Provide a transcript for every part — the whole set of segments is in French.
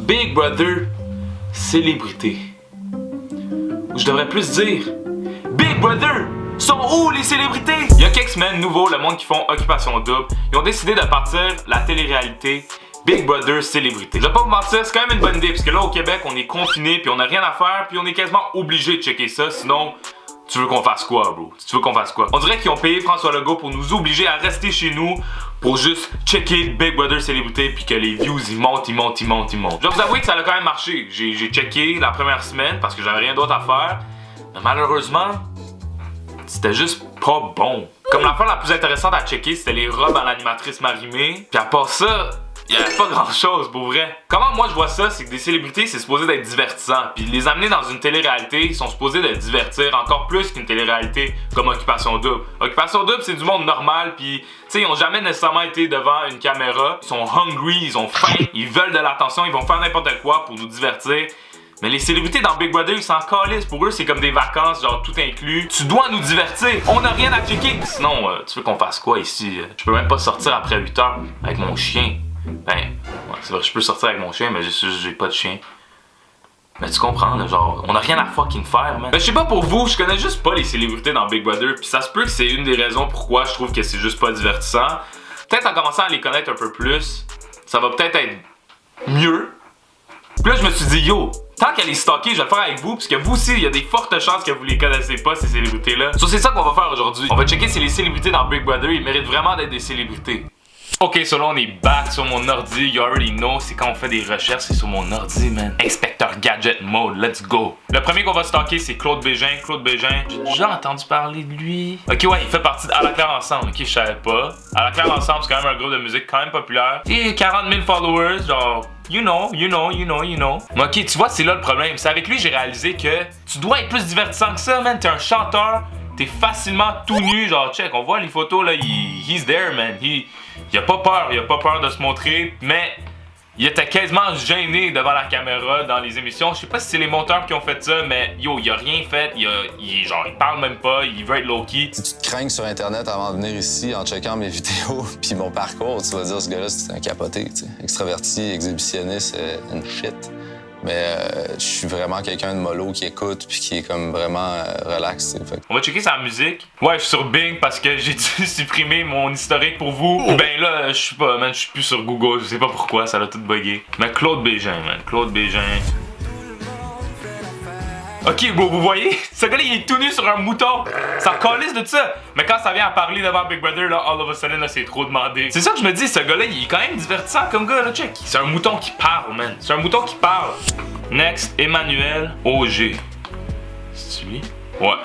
Big Brother célébrité. Ou je devrais plus dire Big Brother, sont où les célébrités? Il y a quelques semaines, nouveau, le monde qui font Occupation Double, ils ont décidé de partir la télé-réalité Big Brother célébrité. Je vais pas vous mentir, c'est quand même une bonne idée, parce que là au Québec, on est confiné, puis on a rien à faire, puis on est quasiment obligé de checker ça, sinon tu veux qu'on fasse quoi, bro? Tu veux qu'on fasse quoi? On dirait qu'ils ont payé François Legault pour nous obliger à rester chez nous pour juste checker Big Brother célébrité puis que les views ils montent. Je vais vous avouer que ça a quand même marché. J'ai checké la première semaine parce que j'avais rien d'autre à faire. Mais malheureusement, c'était juste pas bon. Comme l'affaire la plus intéressante à checker, c'était les robes à l'animatrice Marie-Mé. Puis à part ça, il y avait pas grand chose pour vrai. Comment moi je vois ça, c'est que des célébrités c'est supposé d'être divertissant. Puis les amener dans une télé-réalité, ils sont supposés de divertir encore plus qu'une télé-réalité comme Occupation Double. Occupation Double c'est du monde normal, puis tu sais ils ont jamais nécessairement été devant une caméra. Ils sont hungry, ils ont faim, ils veulent de l'attention, ils vont faire n'importe quoi pour nous divertir. Mais les célébrités dans Big Brother, ils s'en calissent. Pour eux, c'est comme des vacances, genre tout inclus. Tu dois nous divertir. On n'a rien à checker. Sinon, tu veux qu'on fasse quoi ici? Je peux même pas sortir après 8 heures avec mon chien. Ben, ouais, c'est vrai, je peux sortir avec mon chien, mais j'ai pas de chien. Mais tu comprends, là, genre, on a rien à fucking faire, man. Ben, je sais pas pour vous, je connais juste pas les célébrités dans Big Brother, puis ça se peut que c'est une des raisons pourquoi je trouve que c'est juste pas divertissant. Peut-être en commençant à les connaître un peu plus, ça va peut-être être mieux. Puis là, je me suis dit, yo, tant qu'à les stalker, je vais le faire avec vous, parce que vous aussi, il y a des fortes chances que vous les connaissez pas, ces célébrités-là. So, c'est ça qu'on va faire aujourd'hui. On va checker si les célébrités dans Big Brother, ils méritent vraiment d'être des célébrités. Ok, so là on est back sur mon ordi, you already know, c'est quand on fait des recherches, c'est sur mon ordi, man. Inspecteur Gadget Mode, let's go. Le premier qu'on va stalker, c'est Claude Bégin. Claude Bégin, j'ai déjà entendu parler de lui. Ok, ouais, il fait partie d'À la Claire Ensemble, ok, je savais pas. À la Claire Ensemble, c'est quand même un groupe de musique quand même populaire. Et 40 000 followers, genre, you know. Ok, tu vois, c'est là le problème. C'est avec lui, j'ai réalisé que tu dois être plus divertissant que ça, man. T'es un chanteur. T'es facilement tout nu, genre check, on voit les photos là, he's there man, il a pas peur de se montrer, mais il était quasiment gêné devant la caméra dans les émissions. Je sais pas si c'est les monteurs qui ont fait ça, mais yo, il a rien fait, il parle même pas, il veut être low-key. Si tu te craignes sur internet avant de venir ici en checkant mes vidéos puis mon parcours, tu vas dire ce gars-là c'est un capoté, tu sais. Extraverti, exhibitionniste, une shit. Mais je suis vraiment quelqu'un de mollo qui écoute puis qui est comme vraiment relax. Fait. On va checker sa musique. Ouais, je suis sur Bing parce que j'ai dû supprimer mon historique pour vous. Ben là, je suis pas, man, je suis plus sur Google. Je sais pas pourquoi, ça l'a tout bugué. Mais Claude Bégin, man, Claude Bégin. Ok, bon, vous voyez, ce gars-là, il est tout nu sur un mouton. Ça calisse de ça. Mais quand ça vient à parler devant Big Brother, là, all of a sudden, là, c'est trop demandé. C'est ça que je me dis, ce gars-là, il est quand même divertissant comme gars, là, check. C'est un mouton qui parle, man. C'est un mouton qui parle. Next, Emmanuel Auger. C'est lui? Ouais.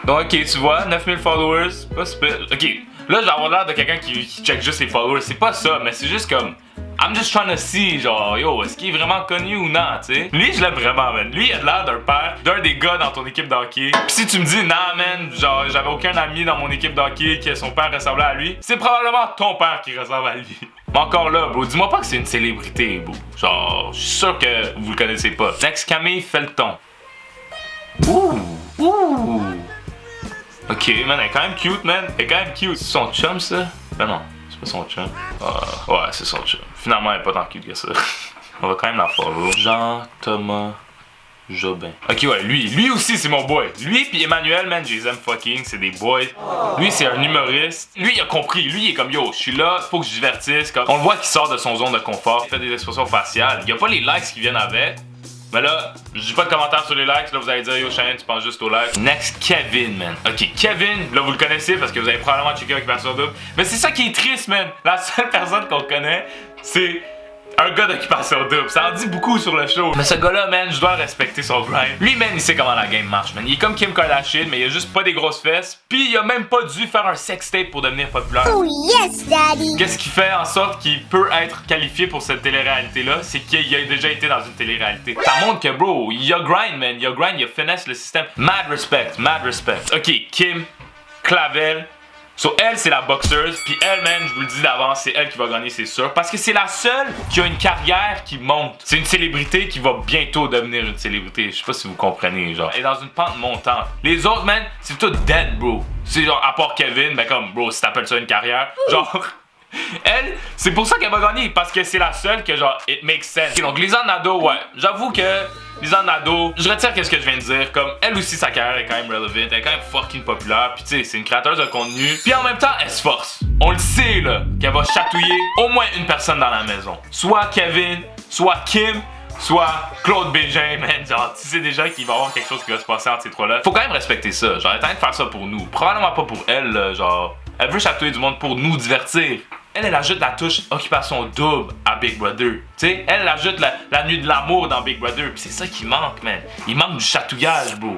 Donc, ok, tu vois, 9000 followers. Pas super. Ok, là, je vais avoir l'air de quelqu'un qui check juste les followers. C'est pas ça, mais c'est juste comme. I'm just trying to see, genre, yo, est-ce qu'il est vraiment connu ou non, tu sais? Lui, je l'aime vraiment, man. Lui, il a l'air d'un père, d'un des gars dans ton équipe d'hockey. Pis si tu me dis, nah, man, genre, j'avais aucun ami dans mon équipe d'hockey que son père ressemblait à lui, c'est probablement ton père qui ressemble à lui. Mais encore là, bro, dis-moi pas que c'est une célébrité, bro. Genre, je suis sûr que vous le connaissez pas. Next, Camille Felton. Ouh. Ok, man, elle est quand même cute, man. Elle est quand même cute. C'est son chum, ça? Ben non. C'est pas son chum. Ouais, c'est son chum. Finalement, elle est pas tant cute que ça. On va quand même la follow. Jean-Thomas Jobin. Ok, ouais, lui aussi, c'est mon boy. Lui pis Emmanuel, man, je les aime fucking, c'est des boys. Lui, c'est un humoriste. Lui, il a compris. Lui, il est comme, yo, je suis là, faut que je divertisse. Comme... On le voit qu'il sort de son zone de confort. Il fait des expressions faciales. Il y a pas les likes qui viennent avec. Mais là, je dis pas de commentaires sur les likes, là vous allez dire yo Cheyenne, tu penses juste aux likes. Next, Kevin, man. Ok, Kevin, là vous le connaissez parce que vous avez probablement checké Occupation Double. Mais c'est ça qui est triste, man. La seule personne qu'on connaît, c'est un gars d'Occupation Double. Ça en dit beaucoup sur le show. Mais ce gars-là, man, je dois respecter son grind. Lui, man, il sait comment la game marche, man. Il est comme Kim Kardashian, mais il a juste pas des grosses fesses. Puis il a même pas dû faire un sextape pour devenir populaire. Oh yes, daddy! Qu'est-ce qui fait en sorte qu'il peut être qualifié pour cette télé-réalité-là? C'est qu'il a déjà été dans une télé-réalité. Ça montre que, bro, il a grind, man. Il a grind, il a finesse le système. Mad respect. Ok, Kim Clavel. So, elle, c'est la boxeuse, puis elle, man, je vous le dis d'avance, c'est elle qui va gagner, c'est sûr. Parce que c'est la seule qui a une carrière qui monte. C'est une célébrité qui va bientôt devenir une célébrité. Je sais pas si vous comprenez, genre. Elle est dans une pente montante. Les autres, man, c'est tout dead, bro. C'est genre, à part Kevin, ben comme, bro, si t'appelles ça une carrière, genre, Elle, c'est pour ça qu'elle va gagner, parce que c'est la seule que genre, it makes sense. Okay, donc Lisa Nadeau, ouais, j'avoue que Lisa Nadeau, je retire qu'est-ce que je viens de dire, comme elle aussi sa carrière est quand même relevant, elle est quand même fucking populaire, puis tu sais, c'est une créatrice de contenu, puis en même temps, elle se force. On le sait là, qu'elle va chatouiller au moins une personne dans la maison. Soit Kevin, soit Kim, soit Claude Bégin, man, genre, tu sais déjà qu'il va y avoir quelque chose qui va se passer entre ces trois-là. Faut quand même respecter ça, genre, elle est en train de faire ça pour nous, probablement pas pour elle, là, genre, elle veut chatouiller du monde pour nous divertir. Elle ajoute la touche Occupation Double à Big Brother. Tu sais, elle ajoute la nuit de l'amour dans Big Brother. Puis c'est ça qui manque, man. Il manque du chatouillage, bro.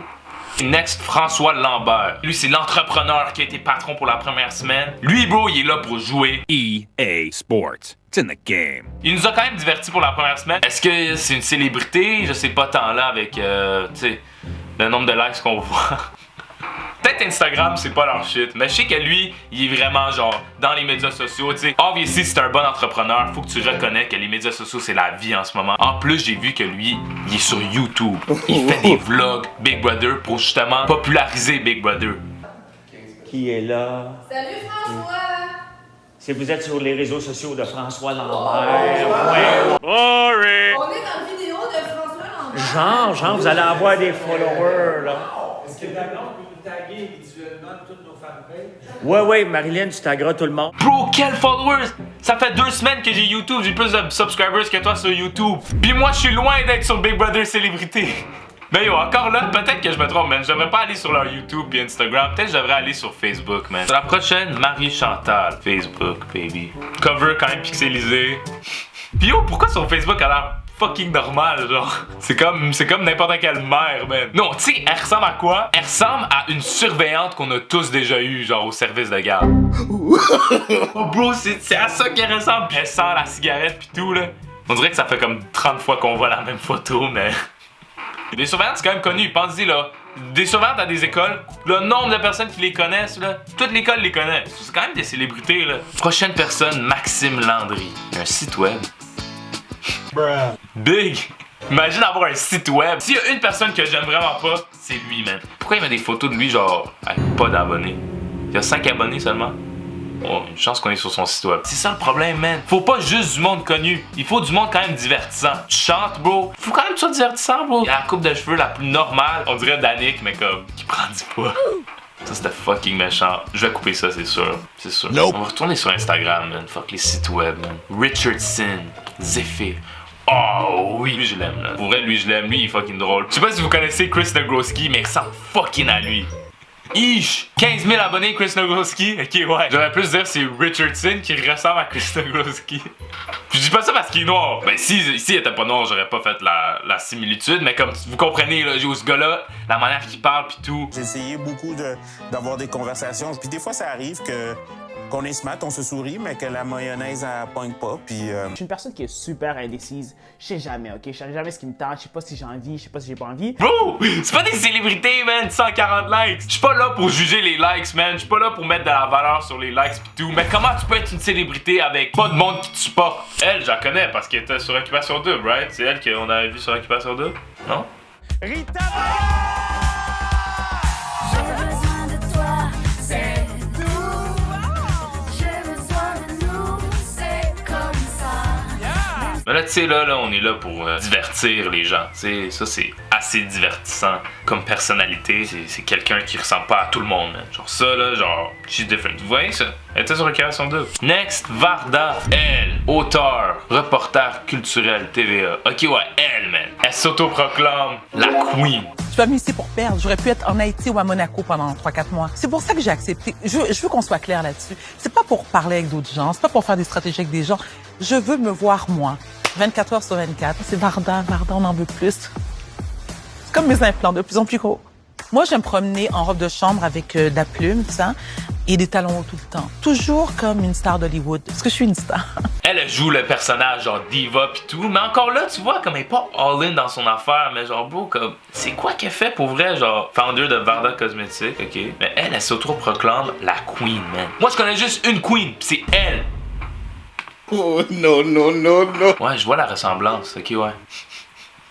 Next, François Lambert. Lui, c'est l'entrepreneur qui a été patron pour la première semaine. Lui, bro, il est là pour jouer. EA Sports. It's in the game. Il nous a quand même divertis pour la première semaine. Est-ce que c'est une célébrité? Je sais pas tant là avec, tu sais, le nombre de likes qu'on voit. Peut-être Instagram, c'est pas leur shit, mais je sais que lui, il est vraiment genre dans les médias sociaux, tu sais. Obviously, si t'es un bon entrepreneur, faut que tu reconnais que les médias sociaux, c'est la vie en ce moment. En plus, j'ai vu que lui, il est sur YouTube. Il fait des vlogs Big Brother pour justement populariser Big Brother. Qui est là? Salut François! Si vous êtes sur les réseaux sociaux de François Lambert, ouais. Boring! On est dans la vidéo de François Lambert. Genre, vous allez avoir des followers, là. Est-ce que ta blonde peut nous taguer visuellement toutes nos fanpages? Ouais, Marilyn, tu tagueras tout le monde. Bro, quel followers! Ça fait 2 semaines que j'ai YouTube, j'ai plus de subscribers que toi sur YouTube. Puis moi, je suis loin d'être sur Big Brother Célébrité. Ben yo, encore là, peut-être que je me trompe, man. Je devrais pas aller sur leur YouTube et Instagram. Peut-être que je devrais aller sur Facebook, man. La prochaine, Marie-Chantal. Facebook, baby. Cover quand même pixelisé. Pis yo, pourquoi sur Facebook elle a l'air fucking normal, genre? C'est comme n'importe quelle mère, man. Non, tu sais, elle ressemble à quoi? Elle ressemble à une surveillante qu'on a tous déjà eu, genre au service de garde. Oh bro, c'est à ça qu'elle ressemble. Elle sent la cigarette pis tout, là. On dirait que ça fait comme 30 fois qu'on voit la même photo, mais... Des surveillantes, c'est quand même connu, pense-y là. Des surveillantes à des écoles, le nombre de personnes qui les connaissent, là, toute l'école les connaît. C'est quand même des célébrités, là. Prochaine personne, Maxime Landry. Il y a un site web. Bruh. Big! Imagine avoir un site web. S'il y a une personne que j'aime vraiment pas, c'est lui, man. Pourquoi il met des photos de lui, genre, avec pas d'abonnés? Il y a 5 abonnés seulement. Oh, une chance qu'on est sur son site web. C'est ça le problème, man. Faut pas juste du monde connu. Il faut du monde quand même divertissant. Tu chantes, bro. Faut quand même que tu sois divertissant, bro. Il a la coupe de cheveux la plus normale. On dirait Danick, mais comme, qui prend du poids. Ça, c'était fucking méchant. Je vais couper ça, c'est sûr. C'est sûr. Nope. On va retourner sur Instagram, man. Fuck les sites web, man. Richardson. Zephyr. Oh oui, lui je l'aime, là. Pour vrai, lui je l'aime. Lui, il est fucking drôle. Je sais pas si vous connaissez Chris Negroski, mais il ressemble fucking à lui. Ish! 15 000 abonnés, Chris Negroski. Ok, ouais. J'aurais plus dire c'est Richardson qui ressemble à Chris Negroski. Je dis pas ça parce qu'il est noir. Ben, si il était pas noir, j'aurais pas fait la similitude. Mais comme vous comprenez, là, ce gars-là, la manière qu'il parle pis tout. J'ai essayé beaucoup d'avoir des conversations. Puis des fois, ça arrive qu'on est smart, on se sourit, mais que la mayonnaise, elle pogne pas. Puis. Je suis une personne qui est super indécise. Je sais jamais, ok? Je sais jamais ce qui me tente. Je sais pas si j'ai envie, je sais pas si j'ai pas envie. Bro! C'est pas des célébrités, man! 140 likes! Je suis pas là pour juger les likes, man! Je suis pas là pour mettre de la valeur sur les likes pis tout. Mais comment tu peux être une célébrité avec pas de monde qui te supporte? Elle, j'en connais parce qu'elle était sur Occupation Double, right? C'est elle qu'on avait vu sur Occupation Double? Non? Rita! Mais là, tu sais, là, on est là pour divertir les gens. Tu sais, ça, c'est assez divertissant comme personnalité. C'est quelqu'un qui ressemble pas à tout le monde, man. Genre ça, là, genre, she's different. Vous voyez ça? Elle était sur Occupation Double. Next, Varda. Elle, auteur, reporter culturel TVA. Ok, ouais, elle, man. Elle s'autoproclame la queen. Je suis pas venue ici pour perdre. J'aurais pu être en Haïti ou à Monaco pendant 3-4 mois. C'est pour ça que j'ai accepté. Je veux qu'on soit clair là-dessus. C'est pas pour parler avec d'autres gens. C'est pas pour faire des stratégies avec des gens. Je veux me voir moi. 24 heures sur 24. C'est Varda, on en veut plus. C'est comme mes implants, de plus en plus gros. Moi, j'aime me promener en robe de chambre avec de la plume, tout ça, et des talons hauts tout le temps. Toujours comme une star d'Hollywood. Parce que je suis une star. Elle joue le personnage genre diva pis tout, mais encore là, tu vois, comme elle est pas all-in dans son affaire, mais genre, bro, comme, c'est quoi qu'elle fait pour vrai, genre, founder de Varda Cosmetics, ok? Mais elle s'auto-proclame la queen, man. Moi, je connais juste une queen, pis c'est elle. Oh non. Ouais, je vois la ressemblance, ok, ouais.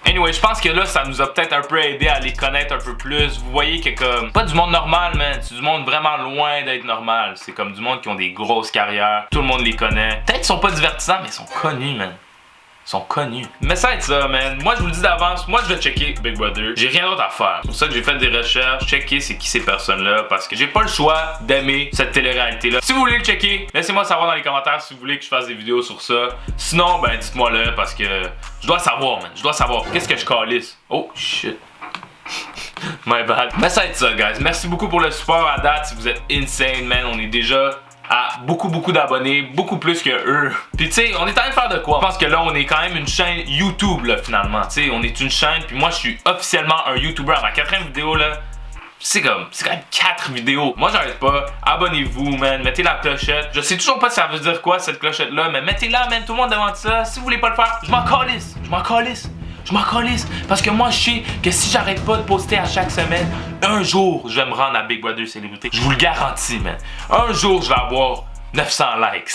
Anyway, je pense que là, ça nous a peut-être un peu aidé à les connaître un peu plus. Vous voyez que comme, pas du monde normal, man. C'est du monde vraiment loin d'être normal. C'est comme du monde qui ont des grosses carrières. Tout le monde les connaît. Peut-être qu'ils sont pas divertissants, mais ils sont connus, man. Ils sont connus. Mais ça va être ça, man. Moi, je vous le dis d'avance, moi, je vais checker Big Brother. J'ai rien d'autre à faire. C'est pour ça que j'ai fait des recherches, checker c'est qui ces personnes-là, parce que j'ai pas le choix d'aimer cette télé-réalité-là. Si vous voulez le checker, laissez-moi savoir dans les commentaires si vous voulez que je fasse des vidéos sur ça. Sinon, ben, dites-moi là, parce que je dois savoir, man. Je dois savoir. Qu'est-ce que je calisse? Oh, shit. My bad. Mais ça va être ça, guys. Merci beaucoup pour le support à date. Si vous êtes insane, man, on est déjà à beaucoup d'abonnés, beaucoup plus que eux. Puis tu sais, on est en train de faire de quoi? Je pense que là, on est quand même une chaîne YouTube, là, finalement. Tu sais, on est une chaîne, puis moi, je suis officiellement un YouTuber. À ma 4e vidéo, là, c'est quand même 4 vidéos. Moi, j'arrête pas. Abonnez-vous, man. Mettez la clochette. Je sais toujours pas si ça veut dire quoi, cette clochette-là, mais mettez-la, man. Tout le monde demande ça. Si vous voulez pas le faire, je m'en calisse. Je m'en calisse. Je m'en calisse. Parce que moi, je sais que si j'arrête pas de poster à chaque semaine, un jour, je vais me rendre à Big Brother Célébrité. Je vous le garantis, man. Un jour, je vais avoir 900 likes.